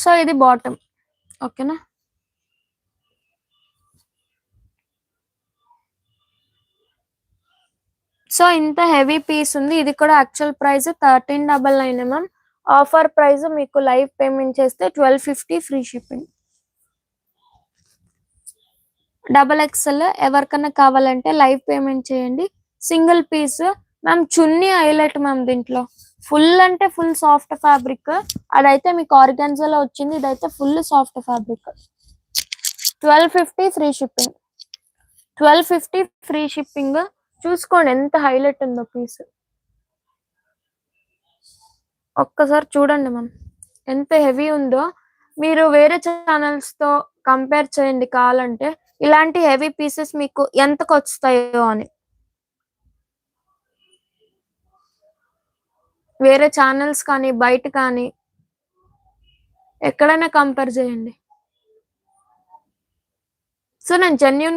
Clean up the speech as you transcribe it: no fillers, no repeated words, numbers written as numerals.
So ఇది bottom. ఓకేనా. So ఇంత హెవీ పీస్ ఉంది. ఇది కూడా actual price 1399 ma'am. Offer price మీకు లైవ్ పేమెంట్ చేస్తే 1250 ఫ్రీ షిప్పింగ్. డబల్ ఎక్స్ఎల్ ఎవరికన్నా కావాలంటే లైవ్ పేమెంట్ చేయండి. Single piece ma'am. Chunni highlight ma'am దీంట్లో. ఫుల్ అంటే ఫుల్ సాఫ్ట్ ఫ్యాబ్రిక్. అదైతే మీకు ఆర్గాన్జాలో వచ్చింది. ఇదైతే full soft fabric. 1250 free shipping. 1250 free shipping. చూసుకోండి ఎంత హైలైట్ ఉందో పీస్. ఒక్కసారి చూడండి మ్యామ్ ఎంత హెవీ ఉందో. మీరు వేరే ఛానల్స్ తో కంపేర్ చేయండి కావాలంటే. ఇలాంటి హెవీ పీసెస్ మీకు ఎంతకు వస్తాయో అని. వేరే ఛానల్స్ కానీ బయట కానీ ఎక్కడైనా కంపేర్ చేయండి. సో నేను జెన్యూన్